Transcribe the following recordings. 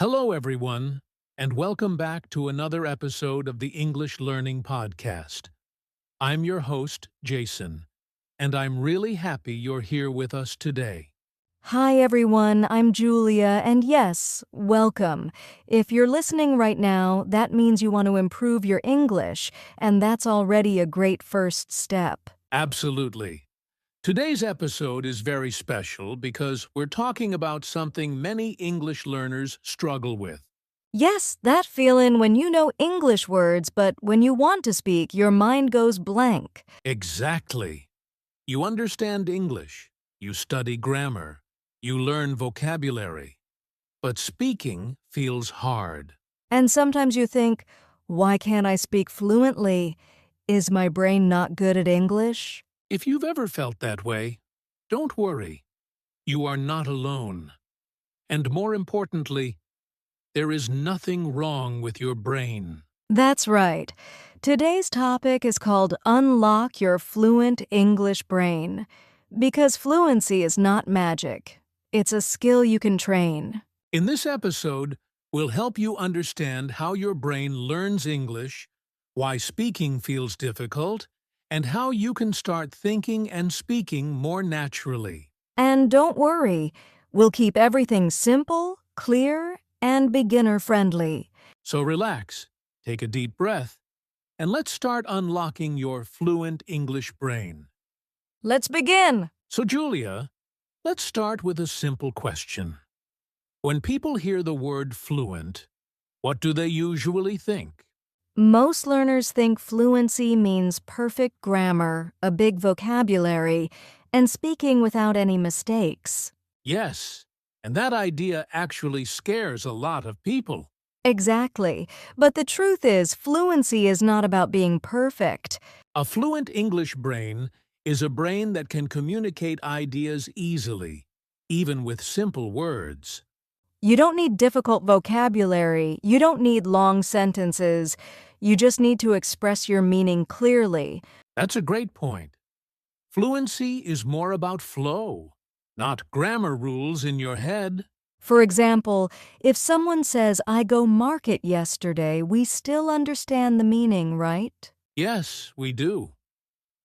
Hello, everyone, and welcome back to another episode of the English Learning Podcast. I'm your host, Jason, and I'm really happy you're here with us today. Hi everyone, I'm Julia, and yes, welcome. If you're listening right now, that means you want to improve your English, and that's already a great first step. Absolutely. Today's episode is very special because we're talking about something many English learners struggle with. Yes, that feeling when you know English words, but when you want to speak, your mind goes blank. Exactly. You understand English, you study grammar, you learn vocabulary, but speaking feels hard. And sometimes you think, why can't I speak fluently? Is my brain not good at English? If you've ever felt that way, don't worry. You are not alone. And more importantly, there is nothing wrong with your brain. That's right. Today's topic is called Unlock Your Fluent English Brain. Because fluency is not magic. It's a skill you can train. In this episode, we'll help you understand how your brain learns English, why speaking feels difficult, and how you can start thinking and speaking more naturally. And don't worry, we'll keep everything simple, clear, and beginner-friendly. So relax, take a deep breath, and let's start unlocking your fluent English brain. Let's begin! So, Julia, let's start with a simple question. When people hear the word fluent, what do they usually think? Most learners think fluency means perfect grammar, a big vocabulary, and speaking without any mistakes. Yes, and that idea actually scares a lot of people. Exactly. But the truth is, fluency is not about being perfect. A fluent English brain is a brain that can communicate ideas easily, even with simple words. You don't need difficult vocabulary. You don't need long sentences. You just need to express your meaning clearly. That's a great point. Fluency is more about flow, not grammar rules in your head. For example, if someone says, I go market yesterday, we still understand the meaning, right? Yes, we do.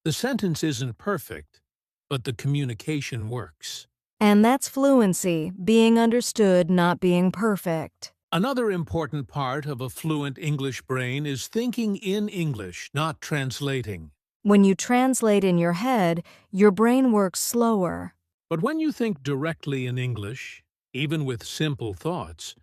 The sentence isn't perfect, but the communication works. And that's fluency, being understood, not being perfect. Another important part of a fluent English brain is thinking in English, not translating. When you translate in your head, your brain works slower. But when you think directly in English, even with simple thoughts,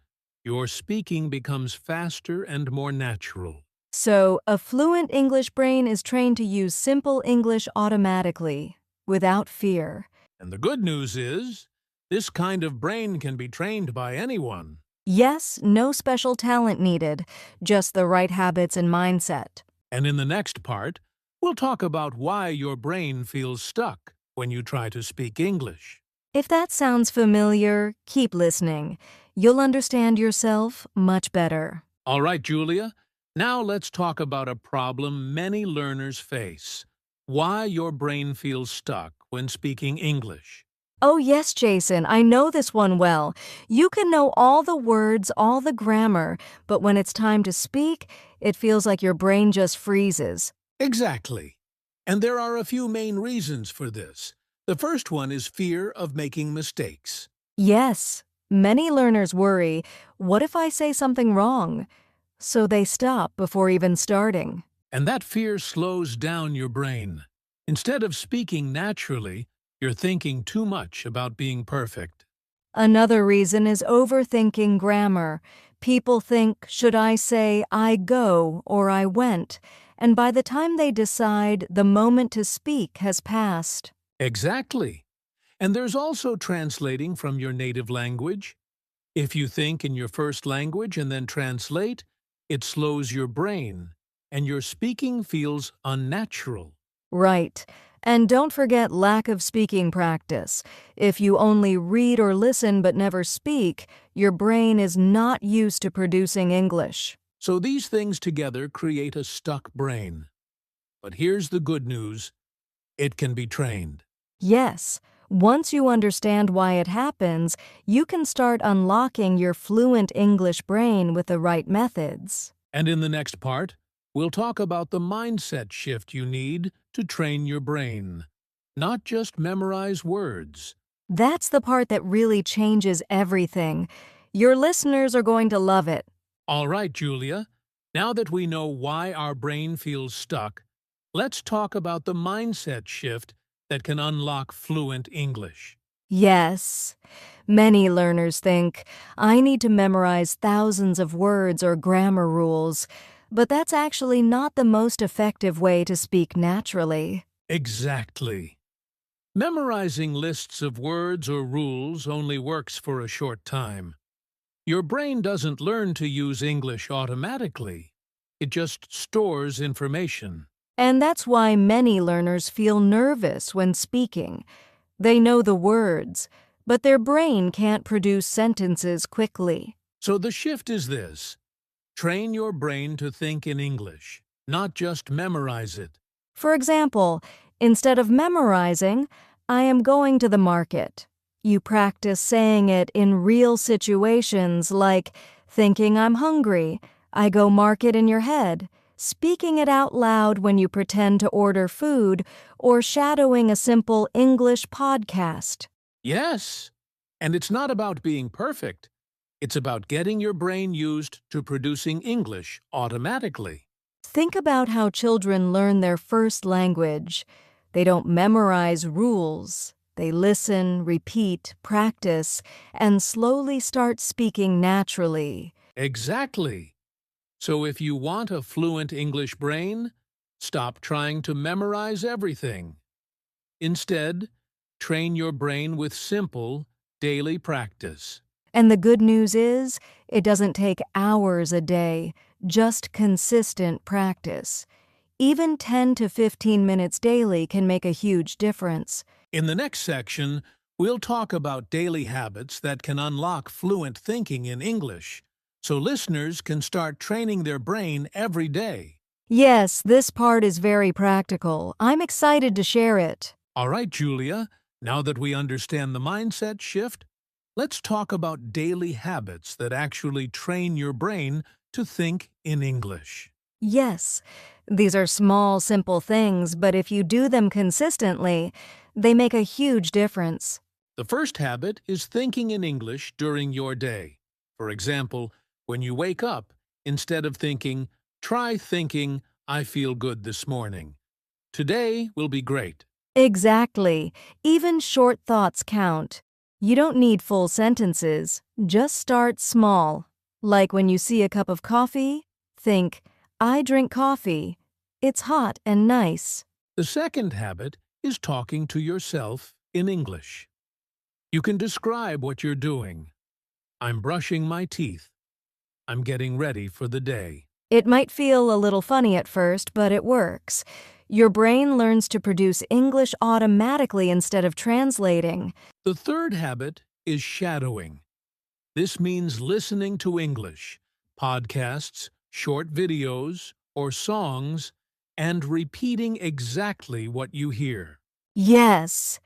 your speaking becomes faster and more natural. So, a fluent English brain is trained to use simple English automatically, without fear. And the good news is, this kind of brain can be trained by anyone. Yes, no special talent needed, just the right habits and mindset. And in the next part, we'll talk about why your brain feels stuck when you try to speak English. If that sounds familiar, keep listening. You'll understand yourself much better. All right, Julia, now let's talk about a problem many learners face. Why your brain feels stuck when speaking English. Oh yes, Jason, I know this one well. You can know all the words, all the grammar, but when it's time to speak, it feels like your brain just freezes. Exactly. And there are a few main reasons for this. The first one is fear of making mistakes. Yes, many learners worry, what if I say something wrong? So they stop before even starting. And that fear slows down your brain. Instead of speaking naturally, you're thinking too much about being perfect. Another reason is overthinking grammar. People think, should I say I go or I went? And by the time they decide, the moment to speak has passed. Exactly. And there's also translating from your native language. If you think in your first language and then translate, it slows your brain, and your speaking feels unnatural. Right. And don't forget lack of speaking practice. If you only read or listen but never speak, your brain is not used to producing English. So these things together create a stuck brain. But here's the good news. It can be trained. Yes, Once you understand why it happens, you can start unlocking your fluent English brain with the right methods. And in the next part, we'll talk about the mindset shift you need to train your brain, not just memorize words. That's the part that really changes everything. Your listeners are going to love it. All right, Julia, now that we know why our brain feels stuck, let's talk about the mindset shift that can unlock fluent English. Yes. Many learners think, I need to memorize thousands of words or grammar rules, but that's actually not the most effective way to speak naturally. Exactly. Memorizing lists of words or rules only works for a short time. Your brain doesn't learn to use English automatically. It just stores information. And that's why many learners feel nervous when speaking. They know the words, but their brain can't produce sentences quickly. So the shift is this. Train your brain to think in English, not just memorize it. For example, instead of memorizing, I am going to the market. You practice saying it in real situations like thinking I'm hungry, I go market in your head, speaking it out loud when you pretend to order food, or shadowing a simple English podcast. Yes, and it's not about being perfect. It's about getting your brain used to producing English automatically. Think about how children learn their first language. They don't memorize rules. They listen, repeat, practice, and slowly start speaking naturally. Exactly. So if you want a fluent English brain, stop trying to memorize everything. Instead, train your brain with simple, daily practice. And the good news is, it doesn't take hours a day, just consistent practice. Even 10 to 15 minutes daily can make a huge difference. In the next section, we'll talk about daily habits that can unlock fluent thinking in English, so listeners can start training their brain every day. Yes, this part is very practical. I'm excited to share it. All right, Julia, now that we understand the mindset shift, let's talk about daily habits that actually train your brain to think in English. Yes, these are small, simple things, but if you do them consistently, they make a huge difference. The first habit is thinking in English during your day. For example, when you wake up, instead of thinking, try thinking, I feel good this morning. Today will be great. Exactly. Even short thoughts count. You don't need full sentences. Just start small. Like when you see a cup of coffee, think, I drink coffee. It's hot and nice. The second habit is talking to yourself in English. You can describe what you're doing. I'm brushing my teeth. I'm getting ready for the day. It might feel a little funny at first, but it works. Your brain learns to produce English automatically instead of translating. The third habit is shadowing. This means listening to English, podcasts, short videos, or songs, and repeating exactly what you hear. Yes.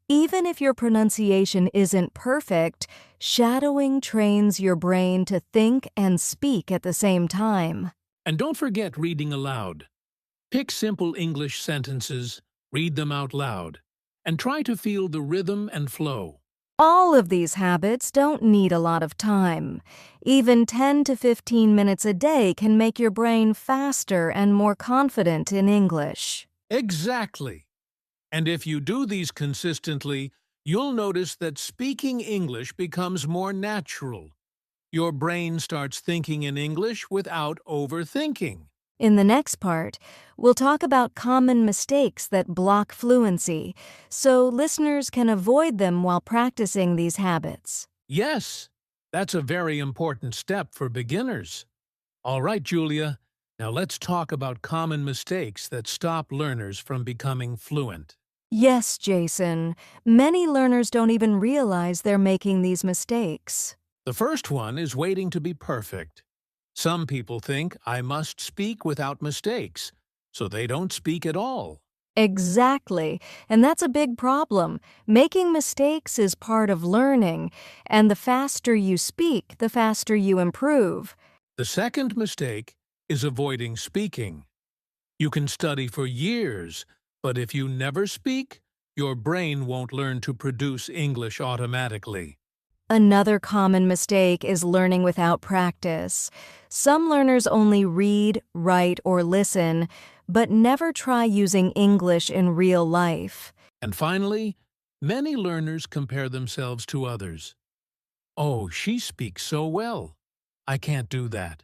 Even if your pronunciation isn't perfect, shadowing trains your brain to think and speak at the same time. And don't forget reading aloud. Pick simple English sentences, read them out loud, and try to feel the rhythm and flow. All of these habits don't need a lot of time. Even 10 to 15 minutes a day can make your brain faster and more confident in English. Exactly. And if you do these consistently, you'll notice that speaking English becomes more natural. Your brain starts thinking in English without overthinking. In the next part, we'll talk about common mistakes that block fluency, so listeners can avoid them while practicing these habits. Yes, that's a very important step for beginners. All right, Julia, now let's talk about common mistakes that stop learners from becoming fluent. Yes, Jason, many learners don't even realize they're making these mistakes. The first one is waiting to be perfect. Some people think I must speak without mistakes, so they don't speak at all. Exactly. And that's a big problem. Making mistakes is part of learning, and the faster you speak, the faster you improve. The second mistake is avoiding speaking. You can study for years, but if you never speak, your brain won't learn to produce English automatically. Another common mistake is learning without practice. Some learners only read, write, or listen, but never try using English in real life. And finally, many learners compare themselves to others. Oh, she speaks so well. I can't do that.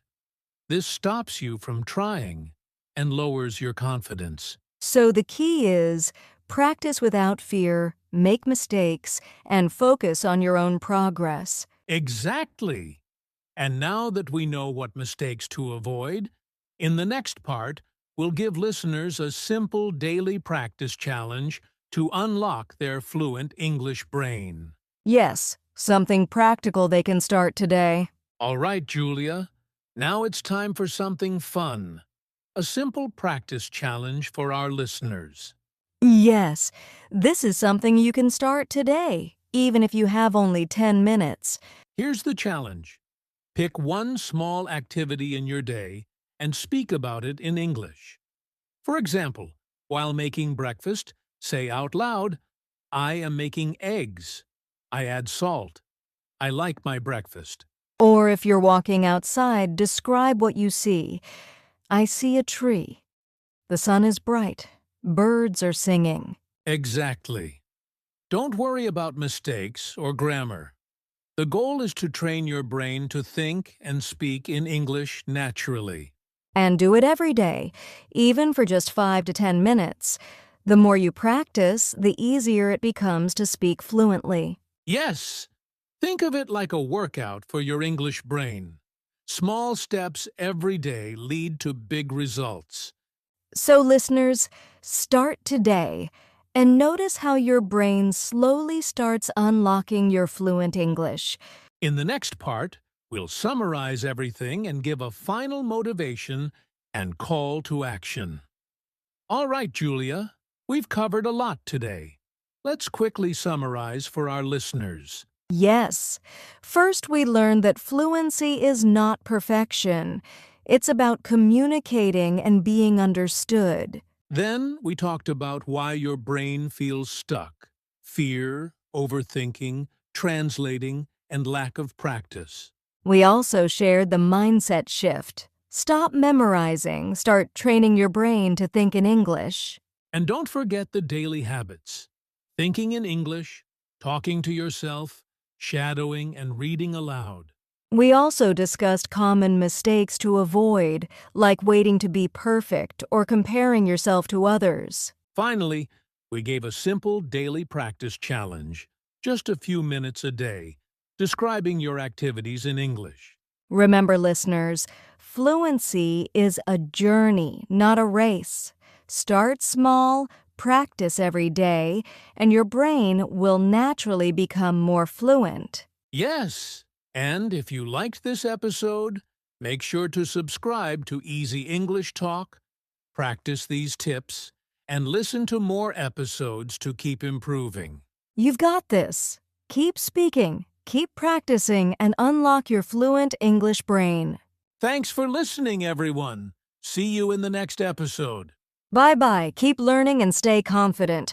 This stops you from trying and lowers your confidence. So the key is practice without fear, make mistakes, and focus on your own progress. Exactly. And now that we know what mistakes to avoid, in the next part, we'll give listeners a simple daily practice challenge to unlock their fluent English brain. Yes, something practical they can start today. All right, Julia. Now it's time for something fun. A simple practice challenge for our listeners. Yes, this is something you can start today, even if you have only 10 minutes. Here's the challenge. Pick one small activity in your day and speak about it in English. For example, while making breakfast, say out loud, I am making eggs. I add salt. I like my breakfast. Or if you're walking outside, describe what you see. I see a tree. The sun is bright. Birds are singing. Exactly. Don't worry about mistakes or grammar. The goal is to train your brain to think and speak in English naturally. And do it every day, even for just 5 to 10 minutes. The more you practice, the easier it becomes to speak fluently. Yes, think of it like a workout for your English brain. Small steps every day lead to big results. So, listeners, start today and notice how your brain slowly starts unlocking your fluent English. In the next part, we'll summarize everything and give a final motivation and call to action. All right, Julia, we've covered a lot today. Let's quickly summarize for our listeners. Yes. First, we learned that fluency is not perfection. It's about communicating and being understood. Then we talked about why your brain feels stuck: fear, overthinking, translating, and lack of practice. We also shared the mindset shift. Stop memorizing, start training your brain to think in English. And don't forget the daily habits: thinking in English, talking to yourself, shadowing, and reading aloud. We also discussed common mistakes to avoid, like waiting to be perfect or comparing yourself to others. Finally, we gave a simple daily practice challenge, just a few minutes a day, describing your activities in English. Remember, listeners, fluency is a journey, not a race. Start small, practice every day, and your brain will naturally become more fluent. Yes, and if you liked this episode, make sure to subscribe to Easy English Talk, practice these tips, and listen to more episodes to keep improving. You've got this. Keep speaking, keep practicing, and unlock your fluent English brain. Thanks for listening, everyone. See you in the next episode. Bye-bye. Keep learning and stay confident.